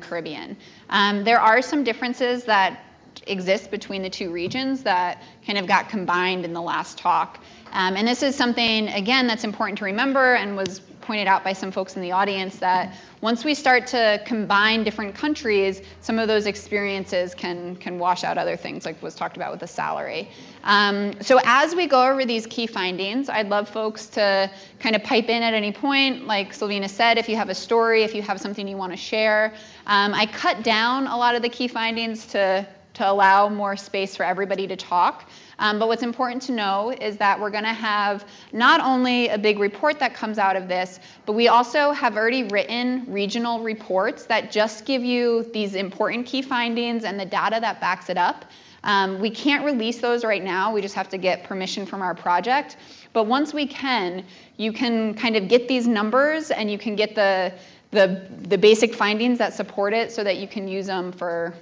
Caribbean. There are some differences that exist between the two regions that kind of got combined in the last talk. And this is something, again, that's important to remember and was pointed out by some folks in the audience, that once we start to combine different countries, some of those experiences can wash out other things, like was talked about with the salary. So as we go over these key findings, I'd love folks to kind of pipe in at any point. Like Sylvina said, if you have a story, if you have something you want to share. I cut down a lot of the key findings to allow more space for everybody to talk. But what's important to know is that we're going to have not only a big report that comes out of this, but we also have already written regional reports that just give you these important key findings and the data that backs it up. We can't release those right now. We just have to get permission from our project. But once we can, you can kind of get these numbers and you can get the basic findings that support it so that you can use them for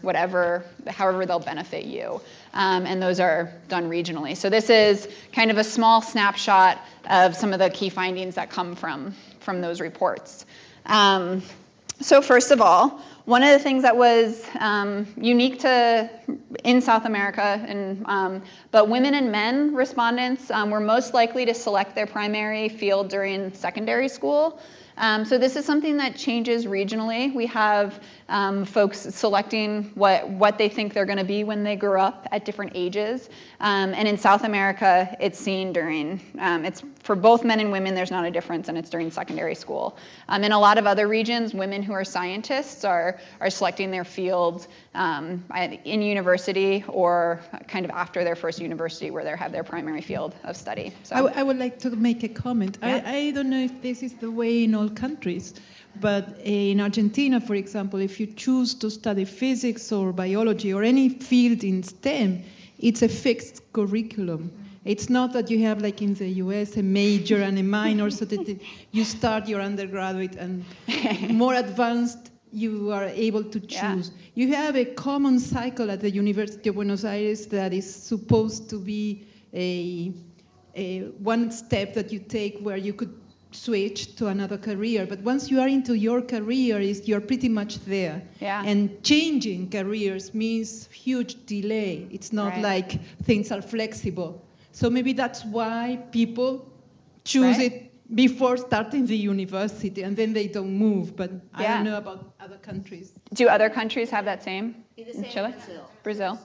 however they'll benefit you. And those are done regionally. So this is kind of a small snapshot of some of the key findings that come from those reports. So first of all, one of the things that was unique in South America, but women and men respondents were most likely to select their primary field during secondary school. So this is something that changes regionally. We have folks selecting what they think they're going to be when they grow up at different ages. And in South America, it's seen during, it's for both men and women, there's not a difference, and it's during secondary school. In a lot of other regions, women who are scientists are selecting their fields in university or kind of after their first university where they have their primary field of study. So I would like to make a comment. Yeah. I don't know if this is the way in all countries, but in Argentina, for example, if you choose to study physics or biology or any field in STEM, it's a fixed curriculum. It's not that you have, like in the US, a major and a minor, so that you start your undergraduate and more advanced you are able to choose. Yeah. You have a common cycle at the University of Buenos Aires that is supposed to be a one step that you take where you could switch to another career. But once you are into your career, you're pretty much there. Yeah. And changing careers means huge delay. It's not like things are flexible. So maybe that's why people choose it before starting the university, and then they don't move. But I don't know about other countries. Do other countries have that same? In Chile? Brazil?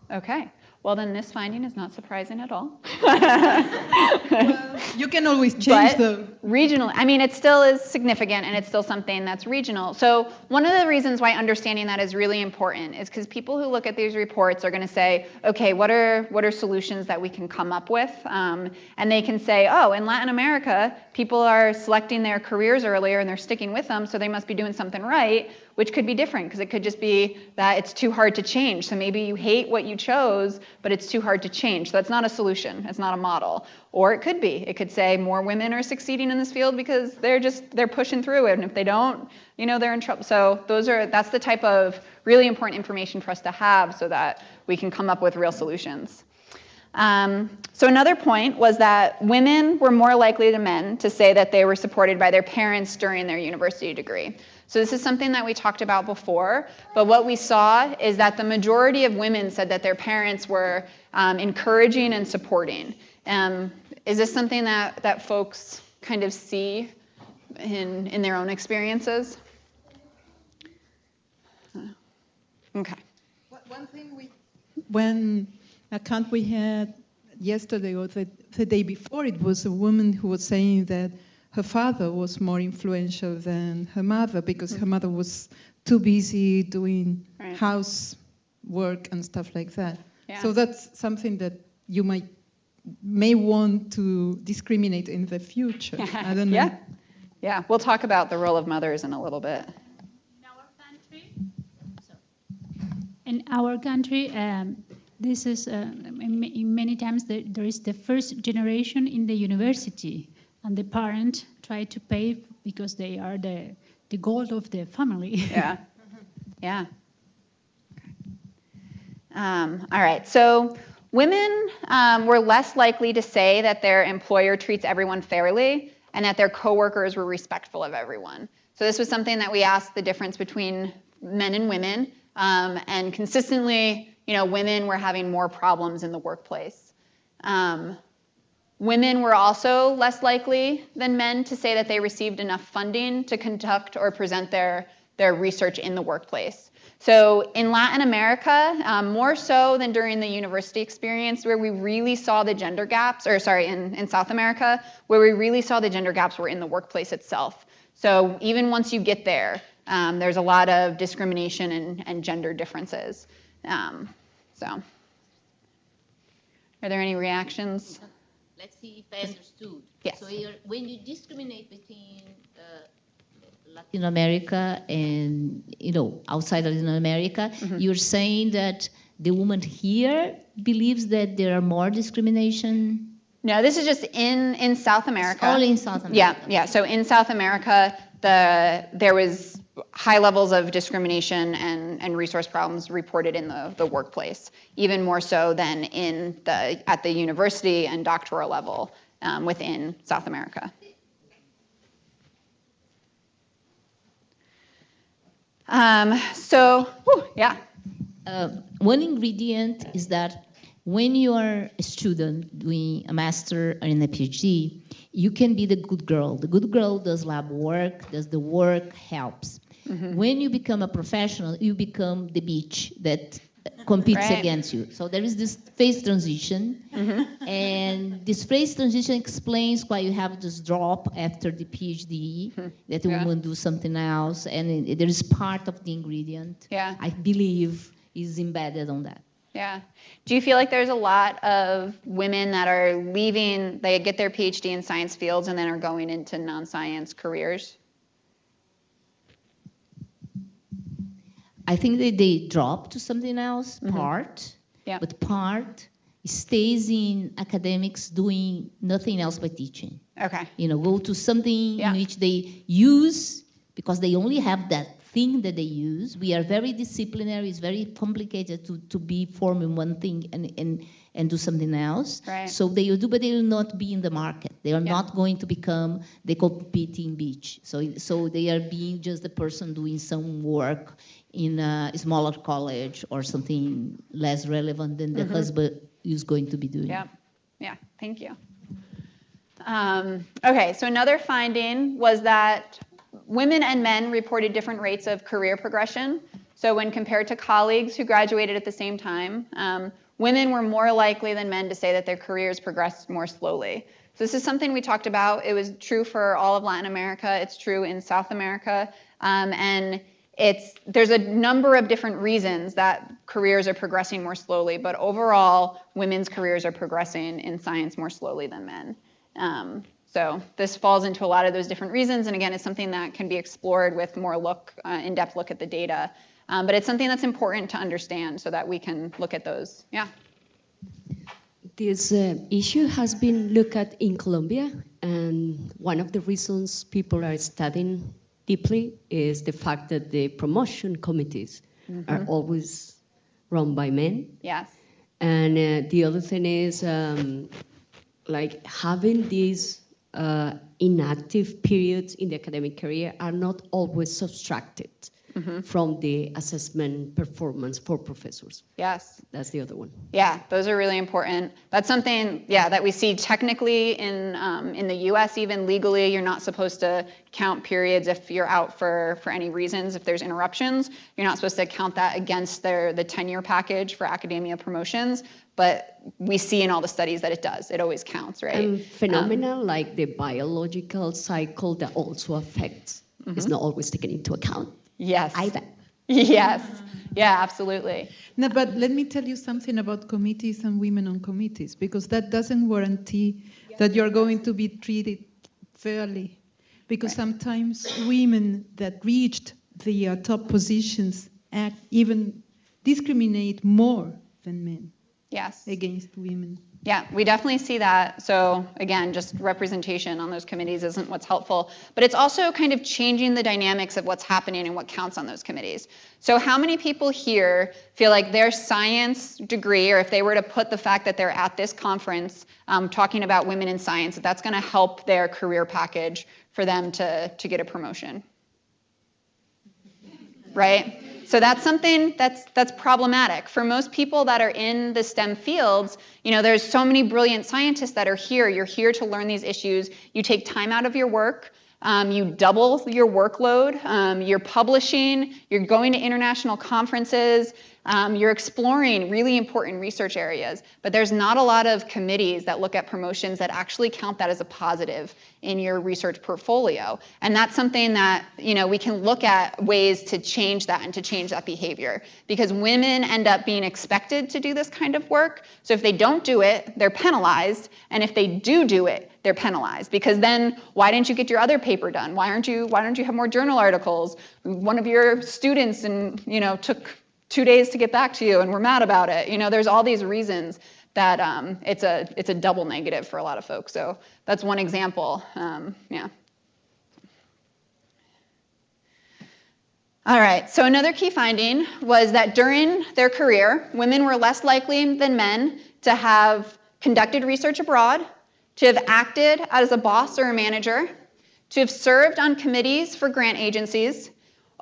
Okay. Well, then this finding is not surprising at all. Well, you can always change them. Regional, I mean, it still is significant, and it's still something that's regional. So one of the reasons why understanding that is really important is because people who look at these reports are going to say, okay, what are solutions that we can come up with? And they can say, oh, in Latin America, people are selecting their careers earlier and they're sticking with them, so they must be doing something right, which could be different, because it could just be that it's too hard to change. So maybe you hate what you chose, but it's too hard to change. So that's not a solution. It's not a model. Or it could be. It could say more women are succeeding in this field because they're pushing through it. And if they don't, they're in trouble. So that's the type of really important information for us to have so that we can come up with real solutions. So another point was that women were more likely than men to say that they were supported by their parents during their university degree. So this is something that we talked about before, but what we saw is that the majority of women said that their parents were encouraging and supporting. Is this something that folks kind of see in their own experiences? Okay. One thing when account we had yesterday or the day before, it was a woman who was saying that her father was more influential than her mother because her mother was too busy doing housework and stuff like that. Yeah. So that's something that you may want to discriminate in the future. I don't know. Yeah, we'll talk about the role of mothers in a little bit. In our country, this is many times there is the first generation in the university, and the parent try to pay because they are the goal of the family. Yeah. Yeah. All right. So women were less likely to say that their employer treats everyone fairly and that their coworkers were respectful of everyone. So this was something that we asked the difference between men and women, and consistently, women were having more problems in the workplace. Women were also less likely than men to say that they received enough funding to conduct or present their research in the workplace. So in Latin America, more so than during the university experience, where we really saw the gender gaps, in South America, where we really saw the gender gaps were in the workplace itself. So even once you get there, there's a lot of discrimination and gender differences. Are there any reactions? Let's see if I understood. Yes. So when you discriminate between Latin America and outside of Latin America, you're saying that the woman here believes that there are more discrimination? No, this is just in South America. It's all in South America. Yeah. So in South America, there was high levels of discrimination and resource problems reported in the workplace, even more so than at the university and doctoral level within South America. One ingredient is that when you are a student doing a master or in a PhD, you can be the good girl. The good girl does lab work, does the work, helps. Mm-hmm. When you become a professional, you become the bitch that competes against you. So there is this phase transition, and this phase transition explains why you have this drop after the PhD, that the woman do something else, and there is part of the ingredient, I believe, is embedded on that. Yeah. Do you feel like there's a lot of women that are leaving, they get their PhD in science fields and then are going into non-science careers? I think that they drop to something else, part, but part stays in academics doing nothing else but teaching. Okay. Go to something in which they use, because they only have that thing that they use. We are very disciplinary. It's very complicated to be forming one thing and do something else. Right. So they will do, but they will not be in the market. They are not going to become the competing bitch. So they are being just the person doing some work in a smaller college or something less relevant than the husband is going to be doing. Yeah, thank you. Okay, so another finding was that women and men reported different rates of career progression. So when compared to colleagues who graduated at the same time, women were more likely than men to say that their careers progressed more slowly. So this is something we talked about. It was true for all of Latin America. It's true in South America. And there's a number of different reasons that careers are progressing more slowly, but overall, women's careers are progressing in science more slowly than men. So this falls into a lot of those different reasons, and again, it's something that can be explored with more in-depth look at the data. But it's something that's important to understand so that we can look at those. Yeah. This issue has been looked at in Colombia, and one of the reasons people are studying deeply is the fact that the promotion committees are always run by men. Yes. And the other thing is like having these inactive periods in the academic career are not always subtracted from the assessment performance for professors. Yes. That's the other one. Yeah, those are really important. That's something, that we see technically in the U.S. even legally. You're not supposed to count periods if you're out for any reasons. If there's interruptions, you're not supposed to count that against the tenure package for academia promotions. But we see in all the studies that it does. It always counts, right? And phenomena like the biological cycle that also affects is not always taken into account. Yes. Either. Yes. Yeah, absolutely. No, but let me tell you something about committees and women on committees, because that doesn't guarantee that you're going to be treated fairly. Because sometimes women that reached the top positions even discriminate more than men. Yes. Against women. Yeah, we definitely see that. So again, just representation on those committees isn't what's helpful, but it's also kind of changing the dynamics of what's happening and what counts on those committees. So how many people here feel like their science degree, or if they were to put the fact that they're at this conference talking about women in science, that's going to help their career package for them to get a promotion? Right? So that's something that's problematic. For most people that are in the STEM fields, there's so many brilliant scientists that are here. You're here to learn these issues. You take time out of your work. You double your workload. You're publishing. You're going to international conferences. You're exploring really important research areas, but there's not a lot of committees that look at promotions that actually count that as a positive in your research portfolio. And that's something that, we can look at ways to change that and to change that behavior, because women end up being expected to do this kind of work. So if they don't do it, they're penalized. And if they do it, they're penalized, because then why didn't you get your other paper done? Why don't you have more journal articles? One of your students took 2 days to get back to you and we're mad about it. There's all these reasons that it's a double negative for a lot of folks. So that's one example. Yeah. All right, so another key finding was that during their career, women were less likely than men to have conducted research abroad, to have acted as a boss or a manager, to have served on committees for grant agencies,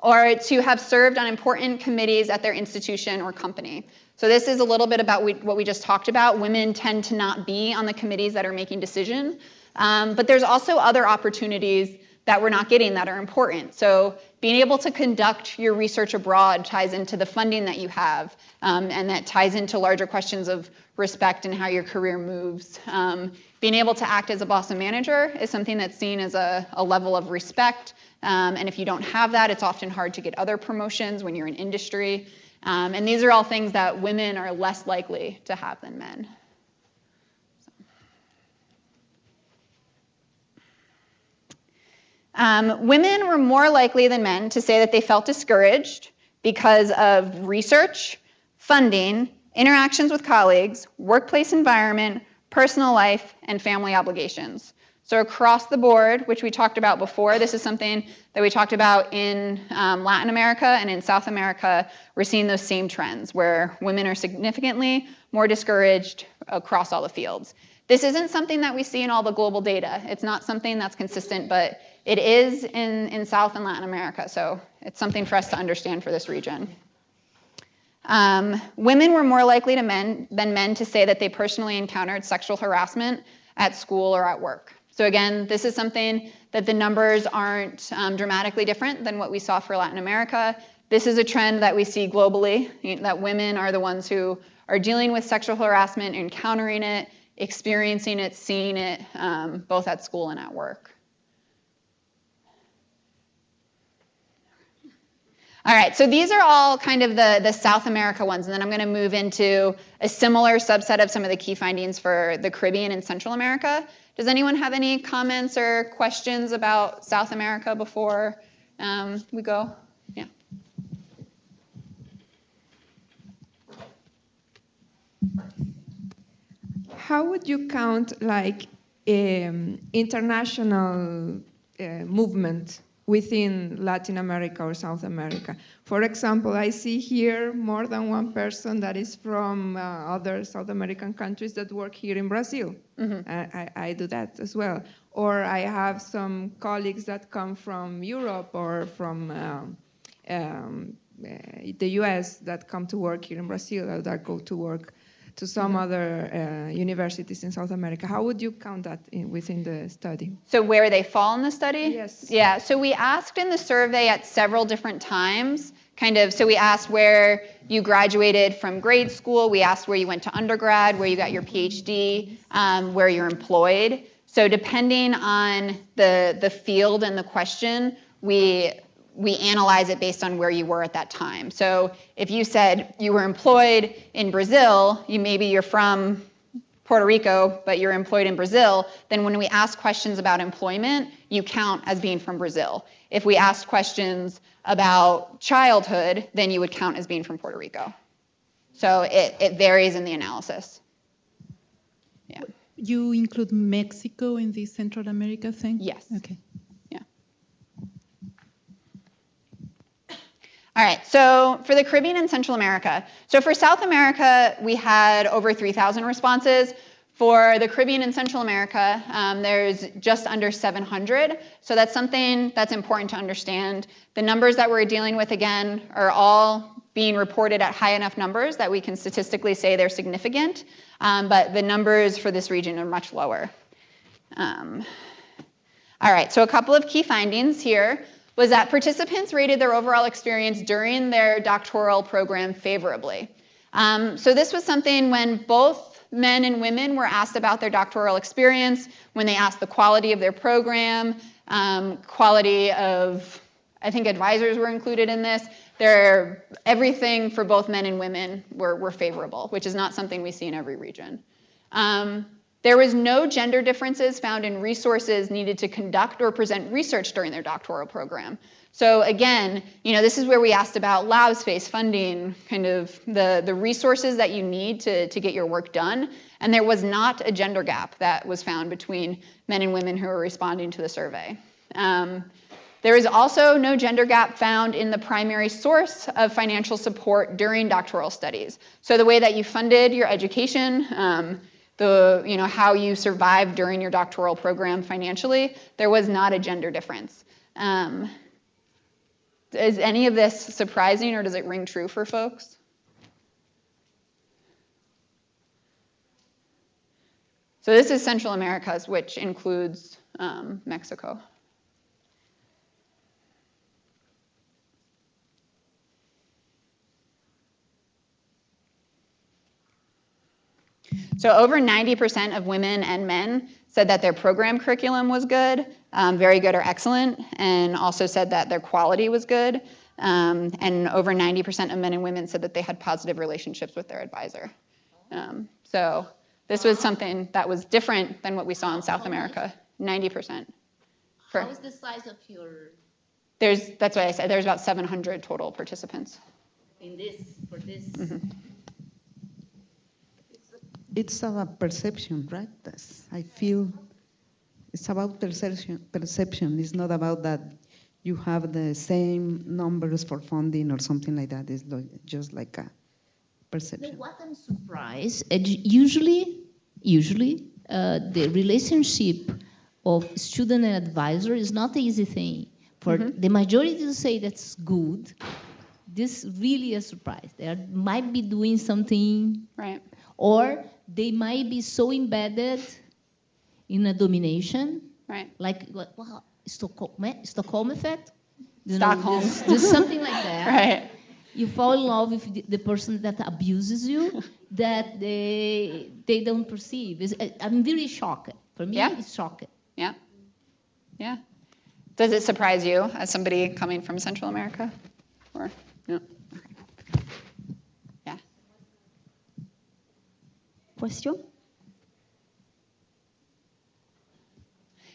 or to have served on important committees at their institution or company. So this is a little bit about what we just talked about. Women tend to not be on the committees that are making decisions, but there's also other opportunities that we're not getting that are important. So being able to conduct your research abroad ties into the funding that you have, and that ties into larger questions of respect and how your career moves. Being able to act as a boss and manager is something that's seen as a level of respect. And if you don't have that, it's often hard to get other promotions when you're in industry. And these are all things that women are less likely to have than men. Women were more likely than men to say that they felt discouraged because of research, funding, interactions with colleagues, workplace environment, personal life, and family obligations. So across the board, which we talked about before, this is something that we talked about in Latin America and in South America. We're seeing those same trends where women are significantly more discouraged across all the fields. This isn't something that we see in all the global data. It's not something that's consistent, but it is in South and Latin America. So it's something for us to understand for this region. Women were more likely than men to say that they personally encountered sexual harassment at school or at work. So again, this is something that the numbers aren't dramatically different than what we saw for Latin America. This is a trend that we see globally, that women are the ones who are dealing with sexual harassment, encountering it, experiencing it, seeing it, both at school and at work. All right, so these are all kind of the South America ones, and then I'm going to move into a similar subset of some of the key findings for the Caribbean and Central America. Does anyone have any comments or questions about South America before we go? Yeah. How would you count international movement within Latin America or South America? For example, I see here more than one person that is from other South American countries that work here in Brazil. Mm-hmm. I do that as well. Or I have some colleagues that come from Europe or from the US that come to work here in Brazil, or that go to work to some other universities in South America. How would you count that within the study? So where they fall in the study? Yes. Yeah, so we asked in the survey at several different times, so we asked where you graduated from grade school, we asked where you went to undergrad, where you got your PhD, where you're employed. So depending on the field and the question, we analyze it based on where you were at that time. So if you said you were employed in Brazil, maybe you're from Puerto Rico, but you're employed in Brazil, then when we ask questions about employment, you count as being from Brazil. If we asked questions about childhood, then you would count as being from Puerto Rico. So it varies in the analysis. Yeah. You include Mexico in the Central America thing? Yes. Okay. All right, so for the Caribbean and Central America. So for South America, we had over 3,000 responses. For the Caribbean and Central America, there's just under 700. So that's something that's important to understand. The numbers that we're dealing with, again, are all being reported at high enough numbers that we can statistically say they're significant, but the numbers for this region are much lower. All right, so a couple of key findings here was that participants rated their overall experience during their doctoral program favorably. So this was something when both men and women were asked about their doctoral experience, when they asked the quality of their program, quality of, I think advisors were included in this. Everything for both men and women were favorable, which is not something we see in every region. There was no gender differences found in resources needed to conduct or present research during their doctoral program. So again, this is where we asked about lab space, funding, kind of the resources that you need to get your work done. And there was not a gender gap that was found between men and women who were responding to the survey. There is also no gender gap found in the primary source of financial support during doctoral studies. So the way that you funded your education, how you survived during your doctoral program financially, there was not a gender difference. Is any of this surprising, or does it ring true for folks? So this is Central Americas, which includes Mexico. So over 90% of women and men said that their program curriculum was good, very good or excellent, and also said that their quality was good. And over 90% of men and women said that they had positive relationships with their advisor. So this was something that was different than what we saw in South America, 90%. How is the size of your... That's what I said, there's about 700 total participants. For this? Mm-hmm. It's about perception, right? I feel it's about perception. It's not about that you have the same numbers for funding or something like that. It's just like a perception. What I'm surprised, usually the relationship of student and advisor is not the easy thing. For the majority to say that's good, this really a surprise. They might be doing something, right? Or they might be so embedded in a domination, right? Like well, Stockholm effect. Stockholm. There's something like that. Right. You fall in love with the person that abuses you, that they don't perceive. I'm very shocked. For me, it's shocking. Yeah. Yeah. Does it surprise you as somebody coming from Central America? Or no? Okay. Yeah. Question?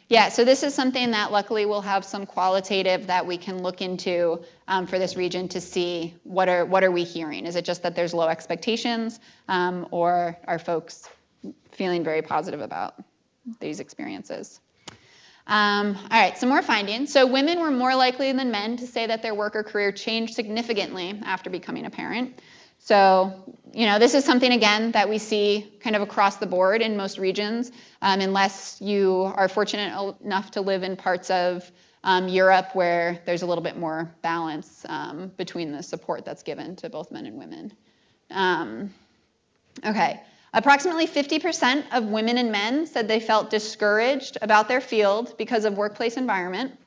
Yeah, so this is something that luckily we'll have some qualitative that we can look into for this region to see what are we hearing. Is it just that there's low expectations, or are folks feeling very positive about these experiences? All right, some more findings. So women were more likely than men to say that their work or career changed significantly after becoming a parent. So, this is something, again, that we see kind of across the board in most regions, unless you are fortunate enough to live in parts of Europe where there's a little bit more balance between the support that's given to both men and women. Okay, approximately 50% of women and men said they felt discouraged about their field because of workplace environment.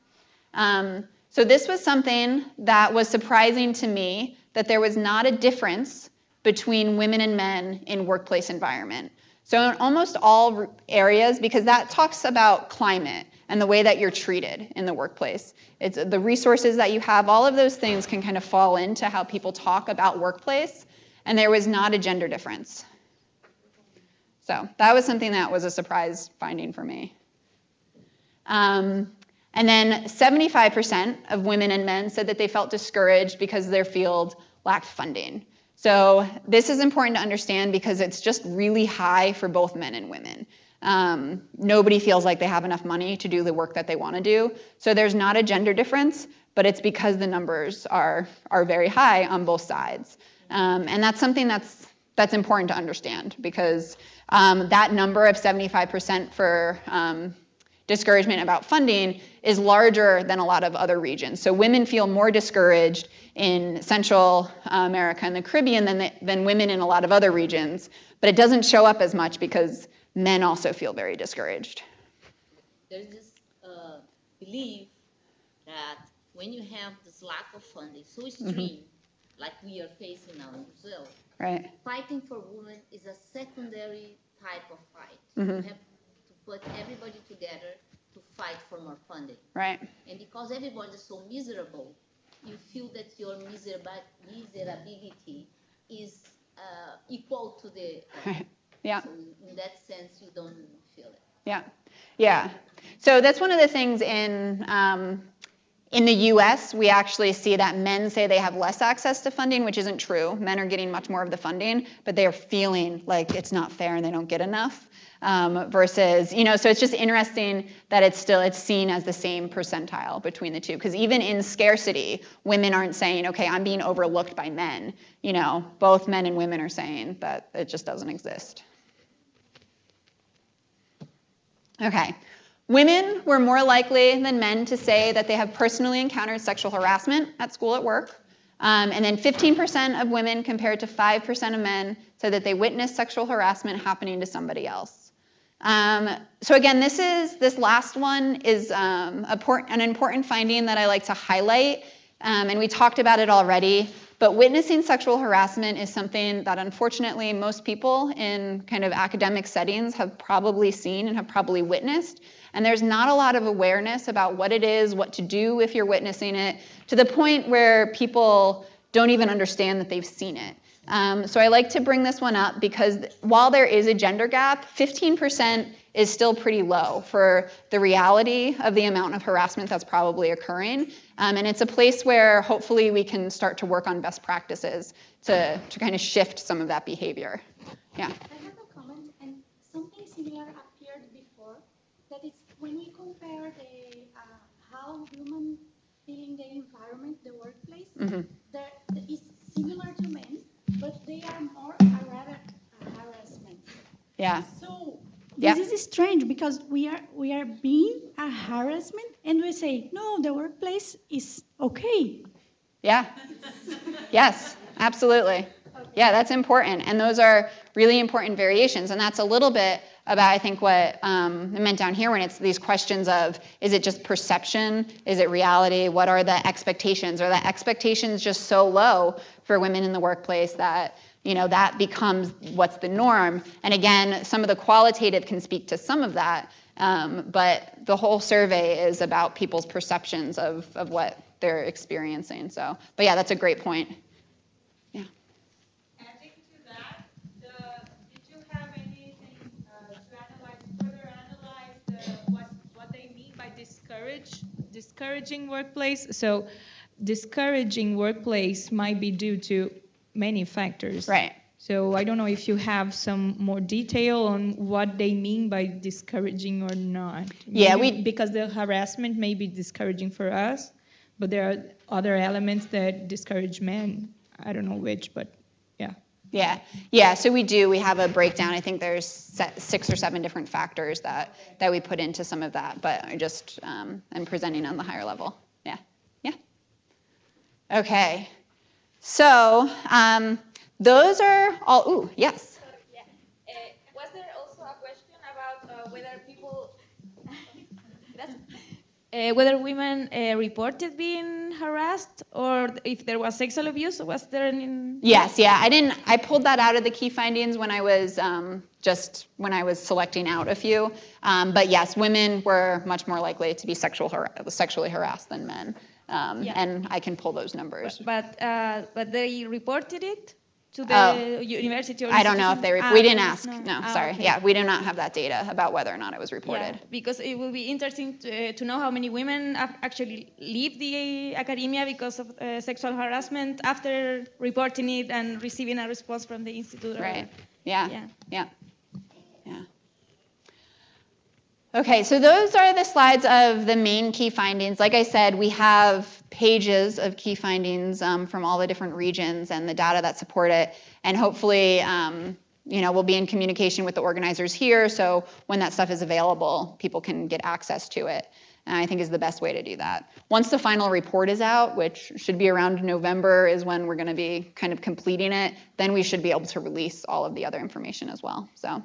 So this was something that was surprising to me, that there was not a difference between women and men in workplace environment. So in almost all areas, because that talks about climate and the way that you're treated in the workplace. It's the resources that you have, all of those things can kind of fall into how people talk about workplace, and there was not a gender difference. So that was something that was a surprise finding for me. And then 75% of women and men said that they felt discouraged because their field lacked funding. So this is important to understand because it's just really high for both men and women. Nobody feels like they have enough money to do the work that they want to do. So there's not a gender difference, but it's because the numbers are very high on both sides. And that's something that's that's important to understand, because that number of 75% for discouragement about funding is larger than a lot of other regions. So women feel more discouraged in Central America and the Caribbean than women in a lot of other regions, but it doesn't show up as much because men also feel very discouraged. There's this belief that when you have this lack of funding so extreme, like we are facing now in Brazil, right, fighting for women is a secondary type of fight. You have to put everybody together to fight for more funding. Right. And because everybody is so miserable, you feel that your miserability is equal to the Right. Yeah. So in that sense, you don't feel it. Yeah. Yeah. So that's one of the things in the US, we actually see that men say they have less access to funding, which isn't true. Men are getting much more of the funding, but they're feeling like it's not fair and they don't get enough. Versus, so it's just interesting that it's seen as the same percentile between the two. Because even in scarcity, women aren't saying, okay, I'm being overlooked by men. Both men and women are saying that it just doesn't exist. Okay. Women were more likely than men to say that they have personally encountered sexual harassment at school, at work. And then 15% of women compared to 5% of men said that they witnessed sexual harassment happening to somebody else. So again, this last one is an important finding that I like to highlight. And we talked about it already. But witnessing sexual harassment is something that unfortunately most people in kind of academic settings have probably seen and have probably witnessed. And there's not a lot of awareness about what it is, what to do if you're witnessing it, to the point where people don't even understand that they've seen it. So I like to bring this one up because while there is a gender gap, 15% is still pretty low for the reality of the amount of harassment that's probably occurring. And it's a place where hopefully we can start to work on best practices to kind of shift some of that behavior. Yeah. I have a comment, and something similar appeared before, that it's when we compare how women feel in the environment, the workplace, that is similar to men, but they are more harassment. Yeah. So this is strange because we are being a harassment, and we say no, the workplace is okay. Yeah. Yes, absolutely. Yeah, that's important. And those are really important variations. And that's a little bit about, I think, what I meant down here when it's these questions of, is it just perception? Is it reality? What are the expectations? Are the expectations just so low for women in the workplace that, that becomes what's the norm? And again, some of the qualitative can speak to some of that. But the whole survey is about people's perceptions of what they're experiencing. So, but yeah, that's a great point. Yeah. Adding to that, did you have anything to further analyze what they mean by discouraging workplace? So, discouraging workplace might be due to many factors. Right. So I don't know if you have some more detail on what they mean by discouraging or not. Maybe because the harassment may be discouraging for us, but there are other elements that discourage men. I don't know which, but yeah. Yeah. So we have a breakdown. I think there's 6 or 7 different factors that we put into some of that, but I just am presenting on the higher level. Yeah. Okay. So those are all. Ooh, yes. Was there also a question about whether people, whether women reported being harassed, or if there was sexual abuse? Was there any? Yes. Yeah. I pulled that out of the key findings when I was selecting out a few. But yes, women were much more likely to be sexually harassed than men. And I can pull those numbers. But they reported it to the university or I don't know if they we didn't ask. No, sorry. Okay. Yeah, we do not have that data about whether or not it was reported. Yeah, because it will be interesting to know how many women actually leave the academia because of sexual harassment after reporting it and receiving a response from the institute. Right. Yeah. Okay, so those are the slides of the main key findings. Like I said, we have pages of key findings from all the different regions and the data that support it, and hopefully we'll be in communication with the organizers here, so when that stuff is available, people can get access to it. And I think is the best way to do that. Once the final report is out, which should be around November is when we're going to be kind of completing it, then we should be able to release all of the other information as well. So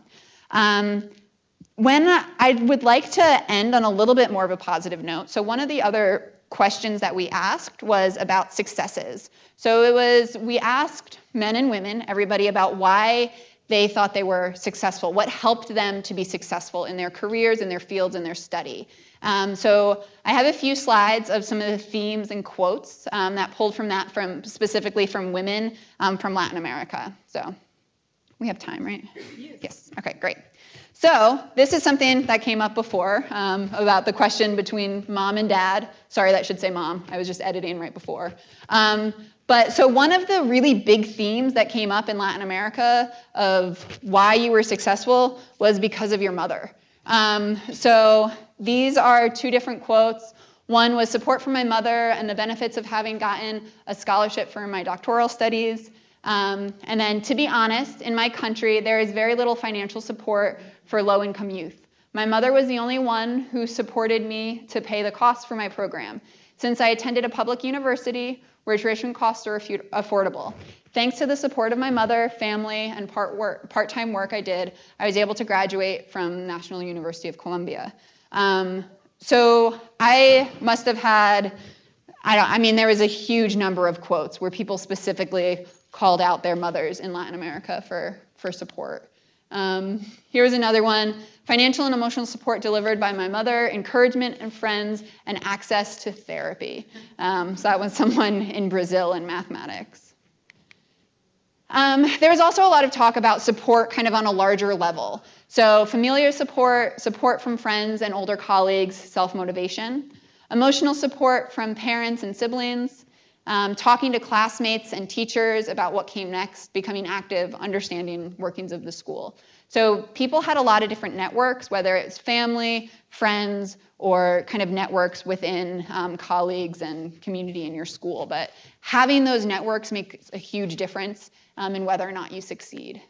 when I would like to end on a little bit more of a positive note. So one of the other questions that we asked was about successes. So we asked men and women, everybody, about why they thought they were successful, what helped them to be successful in their careers, in their fields, in their study. So I have a few slides of some of the themes and quotes that pulled from that, specifically from women from Latin America. So we have time, right? Yes. Okay, great. So this is something that came up before about the question between mom and dad. Sorry, that should say mom. I was just editing right before. But so one of the really big themes that came up in Latin America of why you were successful was because of your mother. So these are two different quotes. One was support from my mother and the benefits of having gotten a scholarship for my doctoral studies. And then, to be honest, in my country, there is very little financial support for low-income youth. My mother was the only one who supported me to pay the costs for my program. Since I attended a public university where tuition costs are affordable. Thanks to the support of my mother, family, and part-time work I did, I was able to graduate from National University of Columbia. So I must have had, there was a huge number of quotes where people specifically called out their mothers in Latin America for support. Here's another one. Financial and emotional support delivered by my mother, encouragement and friends, and access to therapy. So that was someone in Brazil in mathematics. There was also a lot of talk about support kind of on a larger level. So familiar support, support from friends and older colleagues, self-motivation, emotional support from parents and siblings, talking to classmates and teachers about what came next, becoming active, understanding workings of the school. So people had a lot of different networks, whether it's family, friends, or kind of networks within colleagues and community in your school. But having those networks makes a huge difference in whether or not you succeed.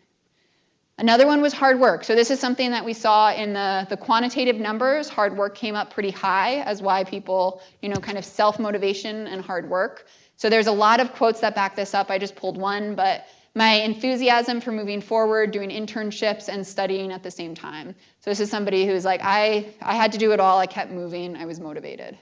Another one was hard work. So this is something that we saw in the quantitative numbers. Hard work came up pretty high as why people, kind of self-motivation and hard work. So there's a lot of quotes that back this up. I just pulled one, but my enthusiasm for moving forward, doing internships, and studying at the same time. So this is somebody who's like, I had to do it all. I kept moving. I was motivated.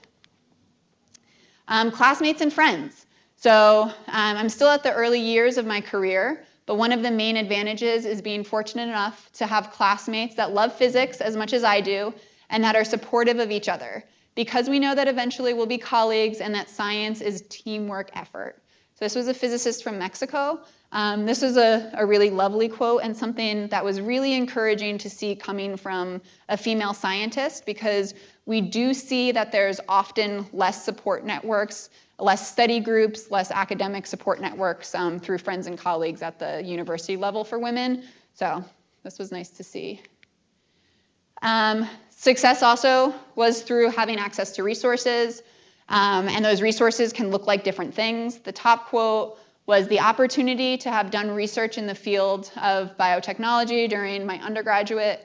Classmates and friends. So I'm still at the early years of my career, but one of the main advantages is being fortunate enough to have classmates that love physics as much as I do and that are supportive of each other, because we know that eventually we'll be colleagues and that science is teamwork effort. So this was a physicist from Mexico. This was a really lovely quote and something that was really encouraging to see coming from a female scientist, because we do see that there's often less support networks, less study groups, less academic support networks through friends and colleagues at the university level for women. So this was nice to see. Success also was through having access to resources, and those resources can look like different things. The top quote was the opportunity to have done research in the field of biotechnology during my undergraduate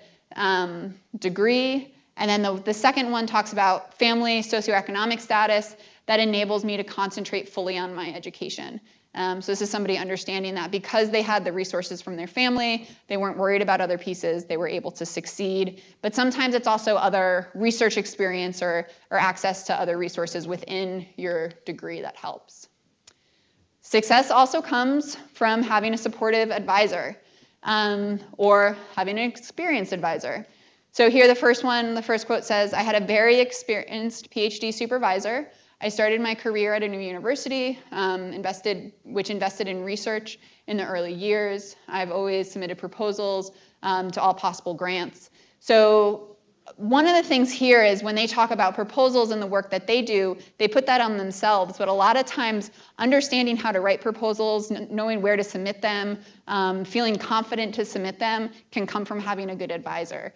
degree. And then the second one talks about family socioeconomic status that enables me to concentrate fully on my education. So this is somebody understanding that because they had the resources from their family, they weren't worried about other pieces, they were able to succeed. But sometimes it's also other research experience or access to other resources within your degree that helps. Success also comes from having a supportive advisor or having an experienced advisor. So here the first quote says, I had a very experienced PhD supervisor. I started my career at a new university, which invested in research in the early years. I've always submitted proposals to all possible grants. So one of the things here is when they talk about proposals and the work that they do, they put that on themselves, but a lot of times understanding how to write proposals, knowing where to submit them, feeling confident to submit them can come from having a good advisor.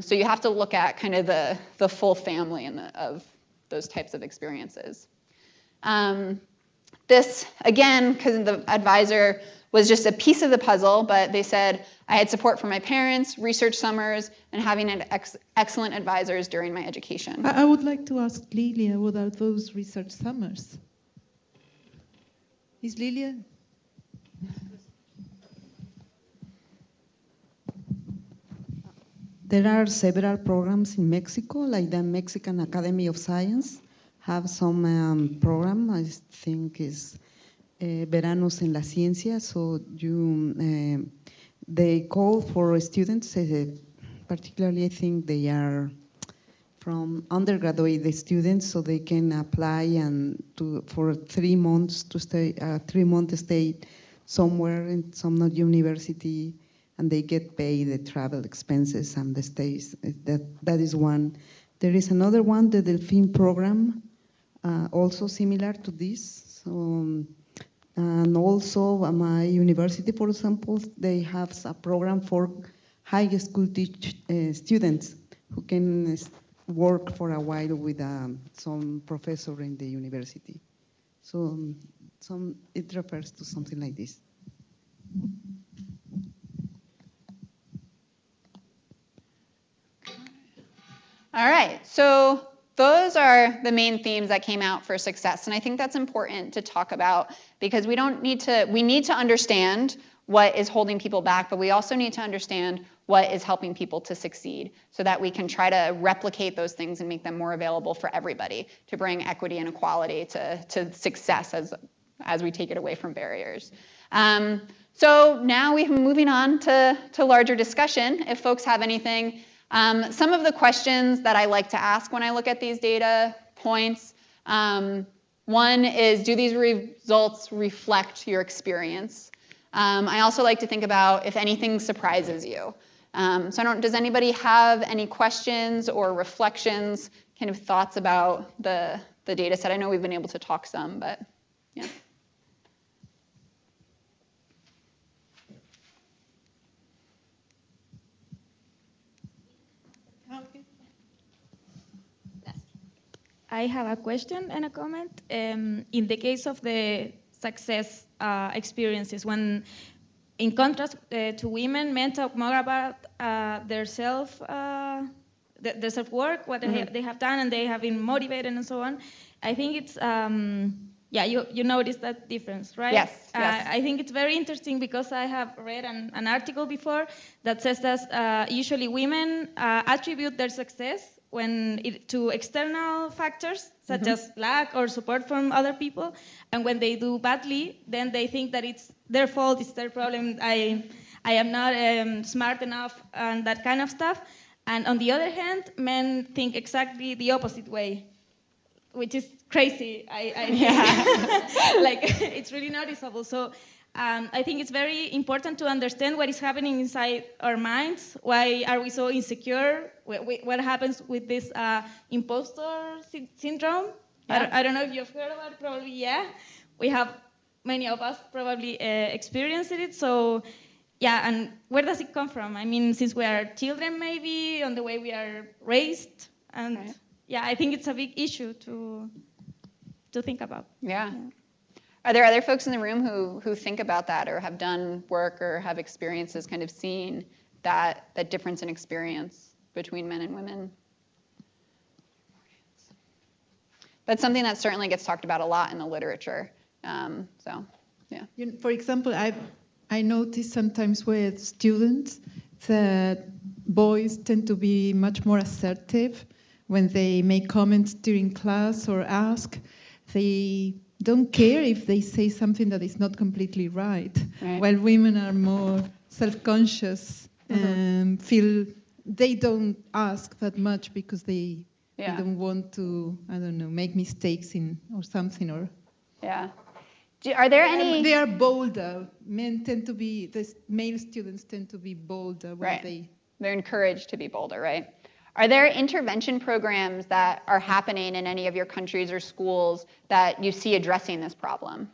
So you have to look at kind of the full family of those types of experiences. This, again, because the advisor was just a piece of the puzzle, but they said, I had support from my parents, research summers, and having excellent advisors during my education. I would like to ask Lilia, what are those research summers? Is Lilia? There are several programs in Mexico, like the Mexican Academy of Science have some program, I think is Veranos en la Ciencia, so they call for students, particularly I think they are from undergraduate students, so they can apply and for 3 months to stay, 3-month stay somewhere in some university, and they get paid the travel expenses and the stays. That is one. There is another one, the Delphine program, also similar to this. So, and also my university, for example, they have a program for high school students who can work for a while with some professor in the university. So it refers to something like this. All right, so those are the main themes that came out for success, and I think that's important to talk about because we need to understand what is holding people back, but we also need to understand what is helping people to succeed so that we can try to replicate those things and make them more available for everybody to bring equity and equality to success as we take it away from barriers. So now we're moving on to larger discussion. If folks have anything, some of the questions that I like to ask when I look at these data points, one is, do these results reflect your experience? I also like to think about if anything surprises you. Does anybody have any questions or reflections, kind of thoughts about the data set? I know we've been able to talk some, but yeah. I have a question and a comment. In the case of the success experiences, when in contrast to women, men talk more about their self-work, what they have done, and they have been motivated and so on. I think it's, you notice that difference, right? Yes. I think it's very interesting because I have read an article before that says that usually women attribute their success to external factors such as lack or support from other people, and when they do badly, then they think that it's their fault, it's their problem, I am not smart enough, and that kind of stuff. And on the other hand, men think exactly the opposite way, which is crazy. I think. Like, it's really noticeable. So I think it's very important to understand what is happening inside our minds. Why are we so insecure? What happens with this imposter syndrome? Yeah. I don't know if you've heard about it. Probably, yeah. We have, many of us probably experienced it. So, yeah, and where does it come from? I mean, since we are children, maybe, on the way we are raised. And, right. Yeah, I think it's a big issue to think about. Yeah. Are there other folks in the room who think about that or have done work or have experiences kind of seeing that difference in experience between men and women? That's something that certainly gets talked about a lot in the literature. Yeah. For example, I notice sometimes with students that boys tend to be much more assertive when they make comments during class or ask. They don't care if they say something that is not completely right. While women are more self-conscious and feel they don't ask that much because they don't want to, I don't know, make mistakes or something. Yeah. Are there any? They are bolder. The male students tend to be bolder when They're encouraged to be bolder, right? Are there intervention programs that are happening in any of your countries or schools that you see addressing this problem?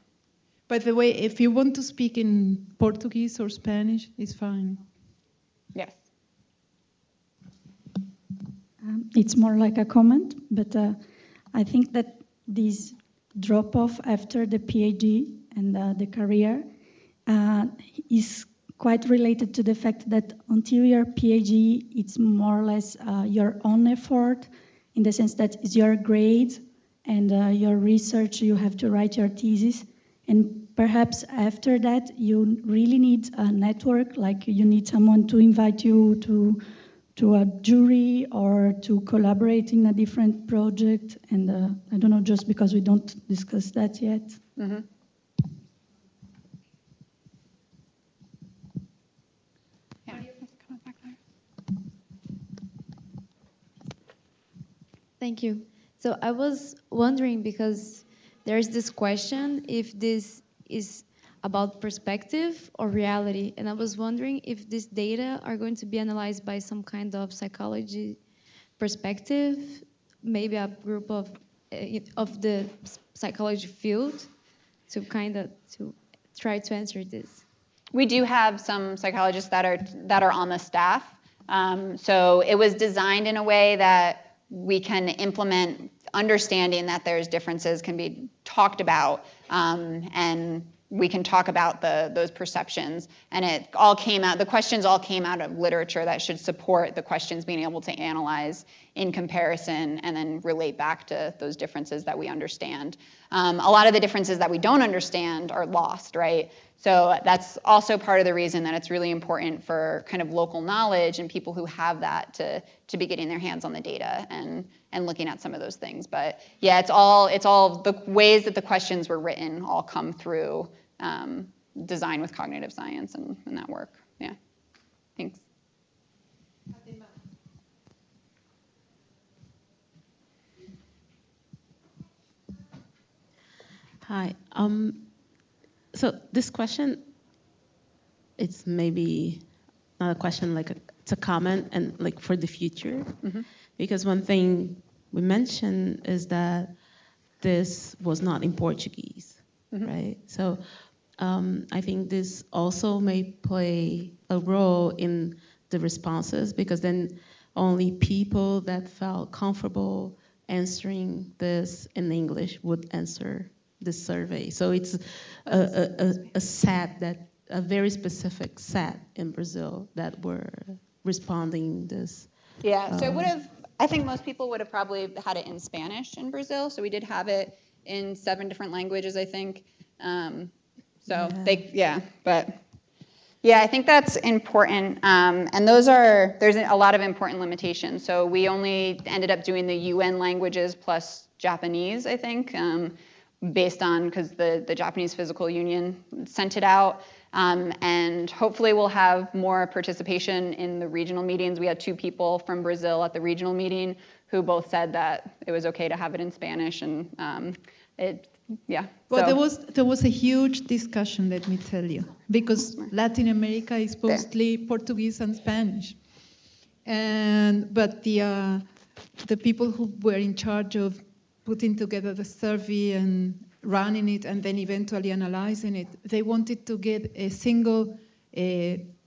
By the way, if you want to speak in Portuguese or Spanish, it's fine. Yes. It's more like a comment, but I think that this drop-off after the PhD and the career is quite related to the fact that until your PhD, it's more or less your own effort, in the sense that it's your grades and your research, you have to write your thesis. And perhaps after that, you really need a network, like you need someone to invite you to a jury or to collaborate in a different project. And I don't know, just because we don't discuss that yet. Mm-hmm. Yeah. Thank you. So I was wondering, because there's this question if this is about perspective or reality, and I was wondering if this data are going to be analyzed by some kind of psychology perspective, maybe a group of the psychology field, to try to answer this. We do have some psychologists that are on the staff. So it was designed in a way that we can implement understanding that there's differences can be talked about, and we can talk about those perceptions. And the questions all came out of literature that should support the questions being able to analyze in comparison and then relate back to those differences that we understand. A lot of the differences that we don't understand are lost, right? So that's also part of the reason that it's really important for kind of local knowledge and people who have that to be getting their hands on the data and looking at some of those things. But yeah, it's all the ways that the questions were written all come through design with cognitive science and that work. Yeah, thanks. Hi. So this question, it's maybe not a question, it's a comment and for the future. Mm-hmm. Because one thing we mentioned is that this was not in Portuguese, mm-hmm. right? So I think this also may play a role in the responses, because then only people that felt comfortable answering this in English would answer the survey. So it's a very specific set in Brazil that were responding this. Yeah, so I think most people would have probably had it in Spanish in Brazil. So we did have it in 7 different languages, I think. I think that's important. And there's a lot of important limitations. So we only ended up doing the UN languages plus Japanese, I think, based on, because the Japanese Physical Union sent it out. And hopefully we'll have more participation in the regional meetings. We had 2 people from Brazil at the regional meeting who both said that it was okay to have it in Spanish, and Well, there was a huge discussion, let me tell you, because Latin America is mostly Portuguese and Spanish, but the people who were in charge of putting together the survey and running it and then eventually analyzing it, they wanted to get a single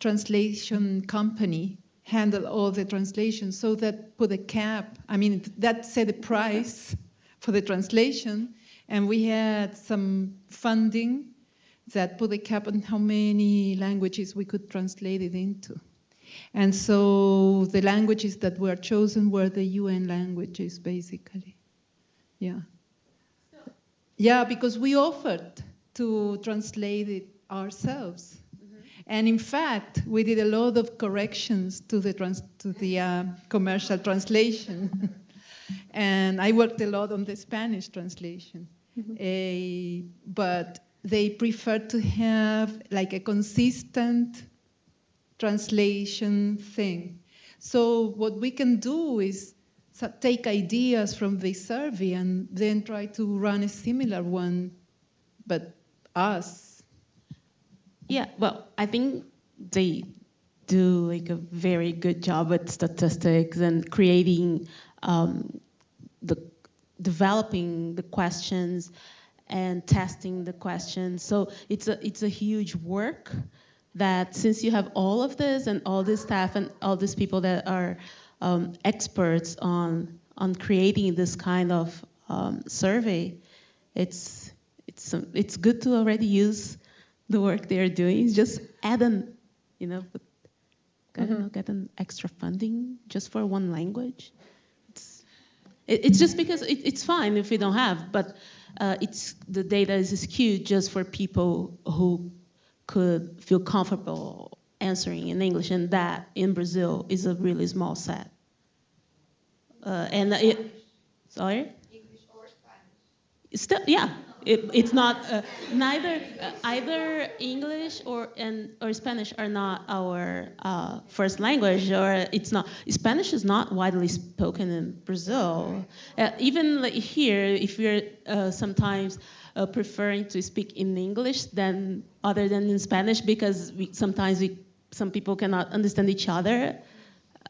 translation company handle all the translations, so that put a cap. I mean, that set a price for the translation, and we had some funding that put a cap on how many languages we could translate it into. And so the languages that were chosen were the UN languages, basically. Yeah. Yeah, because we offered to translate it ourselves. Mm-hmm. And in fact, we did a lot of corrections to the commercial translation. And I worked a lot on the Spanish translation. Mm-hmm. But they preferred to have like a consistent translation thing. So what we can do is take ideas from the survey and then try to run a similar one, but us. Yeah, well, I think do like a very good job with statistics and creating developing the questions and testing the questions. So it's a huge work that, since you have all of this and all this staff and all these people that are experts on creating this kind of survey, it's good to already use the work they're doing. It's just add an, get an extra funding just for one language. It's just because it's fine if we don't have, but the data is skewed just for people who could feel comfortable answering in English, and that in Brazil is a really small set. Sorry? English or Spanish? Still, yeah. It's not neither either English or Spanish are not our first language, or it's not. Spanish is not widely spoken in Brazil. Even like here, if we're sometimes preferring to speak in English other than in Spanish, because some people cannot understand each other.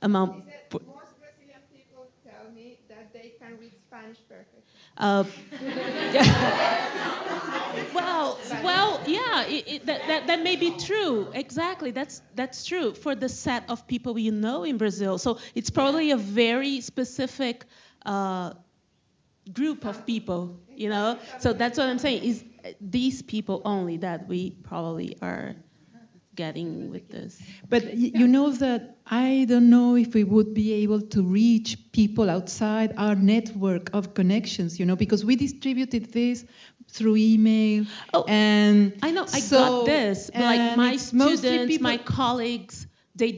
Most Brazilian people tell me that they can read Spanish perfectly. Well, yeah, that may be true. Exactly, that's true for the set of people in Brazil. So it's probably a very specific group of people, So that's what I'm saying, is these people only that we probably are getting with this. But you know that I don't know if we would be able to reach people outside our network of connections, because we distributed this through email. And I know, I got this. Like my students, my colleagues, there's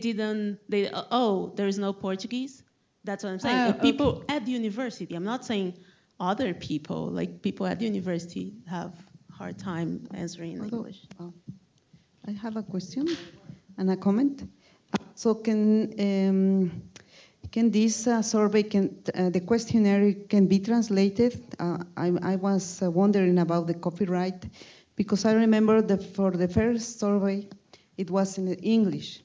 no Portuguese. That's what I'm saying. People at the university, I'm not saying other people, like people at the university have hard time answering in English. I have a question and a comment. So can this survey, the questionnaire can be translated? I was wondering about the copyright, because I remember for the first survey, it was in English,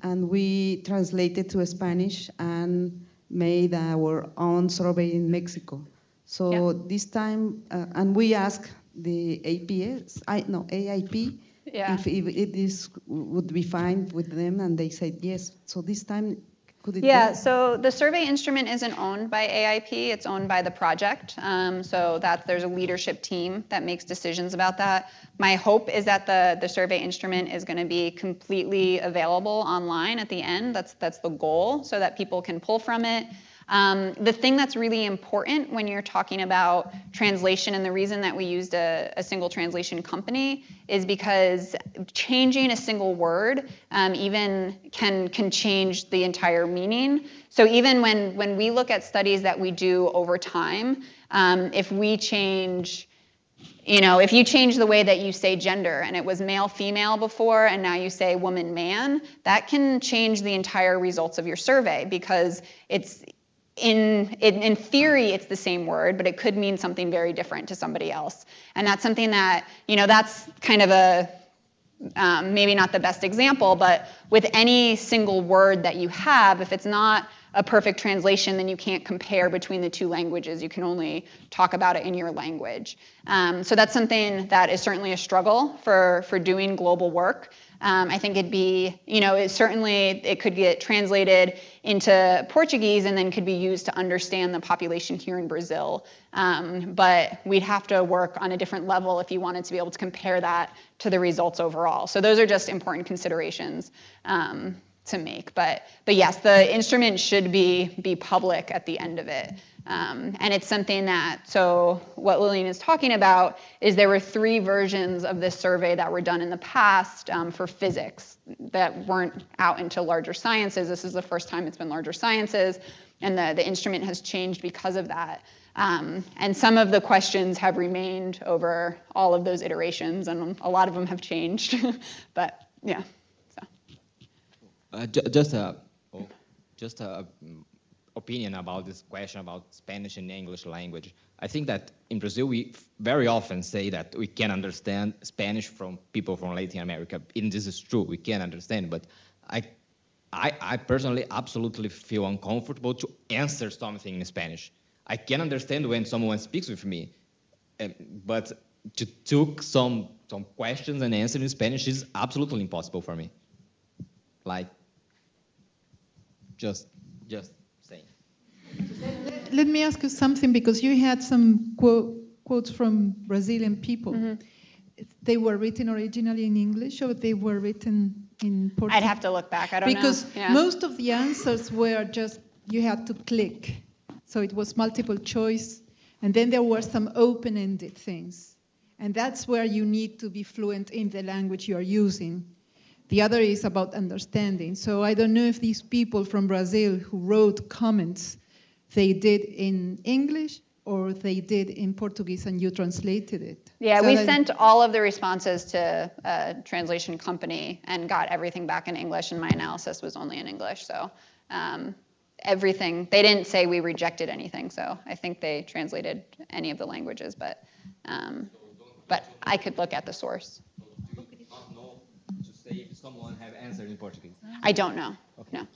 and we translated to Spanish and made our own survey in Mexico. So this time, and we asked the AIP, if this would be fine with them, and they said yes. So this time, could it be? So the survey instrument isn't owned by AIP, it's owned by the project. So there's a leadership team that makes decisions about that. My hope is that the survey instrument is going to be completely available online at the end. That's the goal, so that people can pull from it. The thing that's really important when you're talking about translation, and the reason that we used a single translation company, is because changing a single word even can change the entire meaning. So even when we look at studies that we do over time, if we change, if you change the way that you say gender, and it was male, female before, and now you say woman, man, that can change the entire results of your survey, because it's, in theory, it's the same word, but it could mean something very different to somebody else. And that's something that, that's kind of a, maybe not the best example, but with any single word that you have, if it's not a perfect translation, then you can't compare between the two languages. You can only talk about it in your language. So that's something that is certainly a struggle for doing global work. I think it'd be, it could get translated into Portuguese and then could be used to understand the population here in Brazil. But we'd have to work on a different level if you wanted to be able to compare that to the results overall. So those are just important considerations to make. But yes, the instrument should be public at the end of it. And it's something so what Lillian is talking about is there were 3 versions of this survey that were done in the past for physics that weren't out into larger sciences. This is the first time it's been larger sciences, and the instrument has changed because of that. And some of the questions have remained over all of those iterations, and a lot of them have changed. But yeah. Just a opinion about this question about Spanish and English language. I think that in Brazil we very often say that we can understand Spanish from people from Latin America, and this is true, we can understand, but I personally absolutely feel uncomfortable to answer something in Spanish. I can understand when someone speaks with me, but to took some questions and answer in Spanish is absolutely impossible for me. Like, just saying. Let me ask you something, because you had some quotes from Brazilian people. Mm-hmm. They were written originally in English, or they were written in Portuguese? I'd have to look back. I don't know. Because most of the answers were just, you had to click. So it was multiple choice. And then there were some open-ended things. And that's where you need to be fluent in the language you are using. The other is about understanding. So I don't know if these people from Brazil who wrote comments, they did in English or they did in Portuguese and you translated it. Yeah, we sent all of the responses to a translation company and got everything back in English, and my analysis was only in English. So everything, they didn't say we rejected anything, so I think they translated any of the languages, but I could look at the source. Do you not know to say if someone have answered in Portuguese? I don't know, okay. No.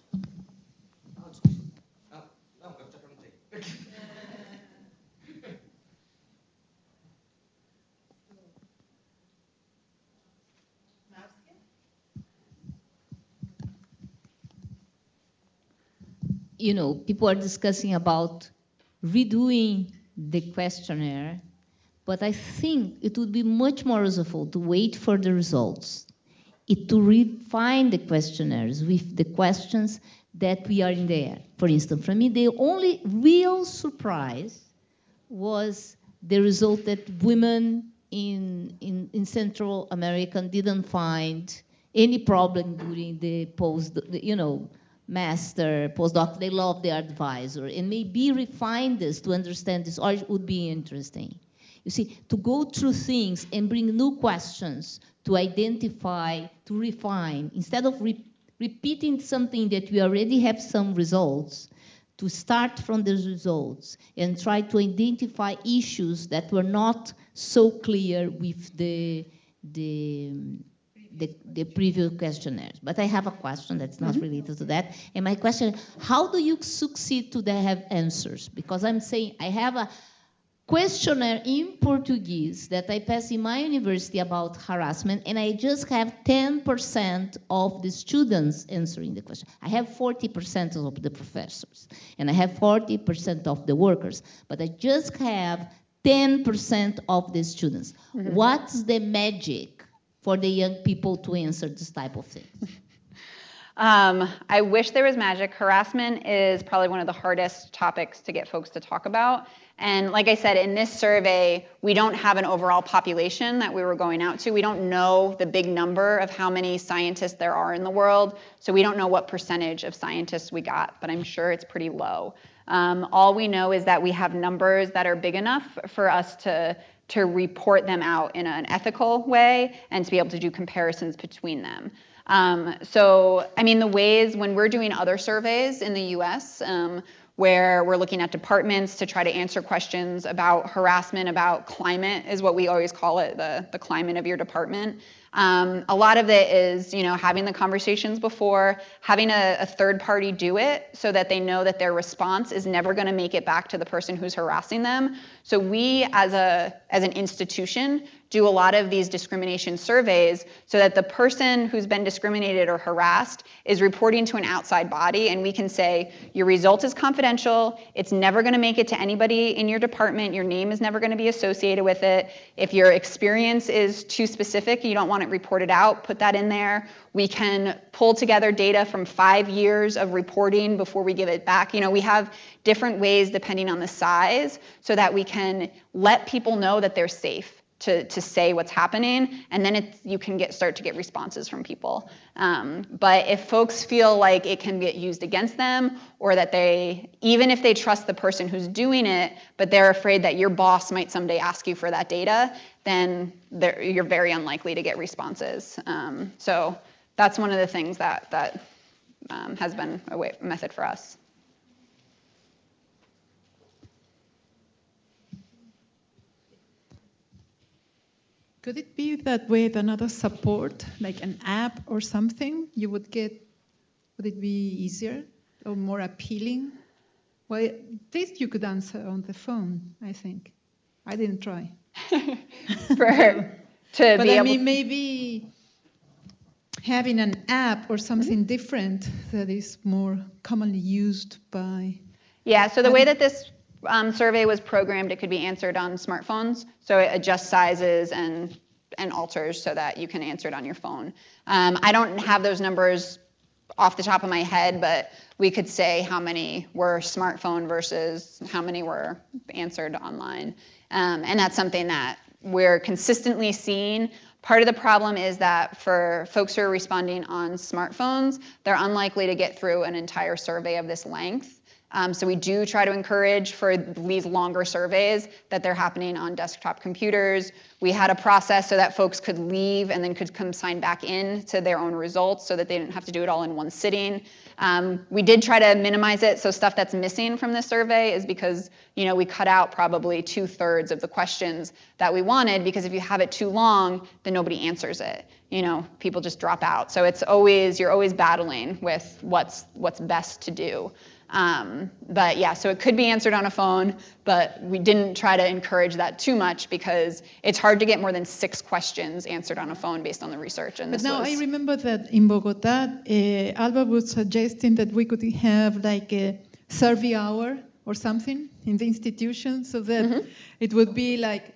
You know, people are discussing about redoing the questionnaire, but I think it would be much more useful to wait for the results, to refine the questionnaires with the questions that we are in there. For instance, for me, the only real surprise was the result that women in Central America didn't find any problem during the master, postdoc. They love their advisor, and maybe refine this to understand this, or it would be interesting. You see, to go through things and bring new questions to identify, to refine, instead of repeating something that we already have some results, to start from those results and try to identify issues that were not so clear with the previous questionnaires. But I have a question that's not related to that. And my question, how do you succeed to have answers? Because I'm saying I have a questionnaire in Portuguese that I pass in my university about harassment, and I just have 10% of the students answering the question. I have 40% of the professors, and I have 40% of the workers, but I just have 10% of the students. Mm-hmm. What's the magic for the young people to answer this type of thing? I wish there was magic. Harassment is probably one of the hardest topics to get folks to talk about. And like I said, in this survey, we don't have an overall population that we were going out to. We don't know the big number of how many scientists there are in the world. So we don't know what percentage of scientists we got, but I'm sure it's pretty low. All we know is that we have numbers that are big enough for us to report them out in an ethical way and to be able to do comparisons between them. So, I mean, the ways when we're doing other surveys in the US, where we're looking at departments to try to answer questions about harassment, about climate is what we always call it, the climate of your department. A lot of it is, having the conversations before, having a third party do it so that they know that their response is never going to make it back to the person who's harassing them. So we, as an institution, do a lot of these discrimination surveys so that the person who's been discriminated or harassed is reporting to an outside body, and we can say, your result is confidential, it's never going to make it to anybody in your department, your name is never going to be associated with it. If your experience is too specific, you don't want it reported out, put that in there. We can pull together data from 5 years of reporting before we give it back. We have different ways depending on the size so that we can let people know that they're safe to say what's happening, and then you can start to get responses from people. But if folks feel like it can get used against them, or that even if they trust the person who's doing it, but they're afraid that your boss might someday ask you for that data, then you're very unlikely to get responses. So that's one of the things that has been a method for us. Could it be that with another support, like an app or something, you would get Would it be easier or more appealing? Well, at least you could answer on the phone, I think. I didn't try. But I mean, maybe having an app or something different that is more commonly used by... Yeah, so the way that this survey was programmed, it could be answered on smartphones. So it adjusts sizes and alters so that you can answer it on your phone. I don't have those numbers off the top of my head, but we could say how many were smartphone versus how many were answered online. And that's something that we're consistently seeing. Part of the problem is that for folks who are responding on smartphones, they're unlikely to get through an entire survey of this length. So we do try to encourage for these longer surveys that they're happening on desktop computers. We had a process so that folks could leave and then could come sign back in to their own results so that they didn't have to do it all in one sitting. We did try to minimize it, so stuff that's missing from this survey is because we cut out probably 2/3 of the questions that we wanted, because if you have it too long, then nobody answers it. People just drop out. So you're always battling with what's best to do. But yeah, so it could be answered on a phone, but we didn't try to encourage that too much because it's hard to get more than 6 questions answered on a phone based on the research. And but now I remember that in Bogota, Alba was suggesting that we could have like a survey hour or something in the institution so that it would be like,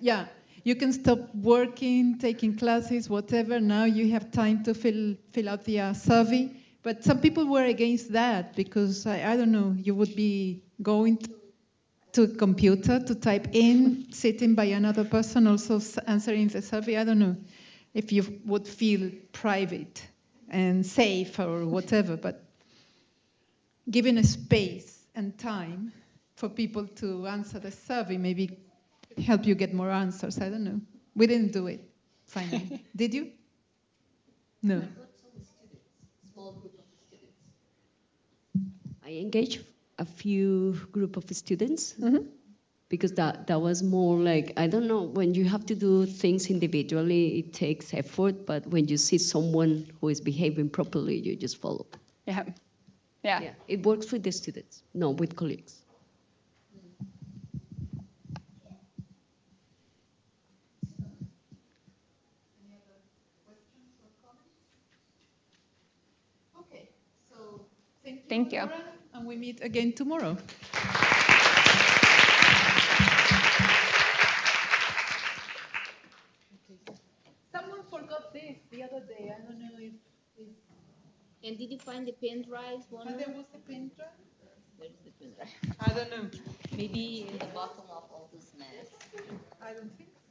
you can stop working, taking classes, whatever. Now you have time to fill out the survey. But some people were against that because, I don't know, you would be going to a computer to type in, sitting by another person also answering the survey. I don't know if you would feel private and safe or whatever, but giving a space and time for people to answer the survey maybe help you get more answers. I don't know. We didn't do it, finally. Did you? No. I engaged a few group of students because that was more like, I don't know, when you have to do things individually, it takes effort, but when you see someone who is behaving properly, you just follow. Yeah. It works with the students, not with colleagues. Okay, so thank you. Laura, and we meet again tomorrow. Someone forgot this the other day. I don't know if... And did you find the pen drive? There was a pen drive? Where is the pen drive? I don't know. Maybe in the bottom of all this mess. I don't think so.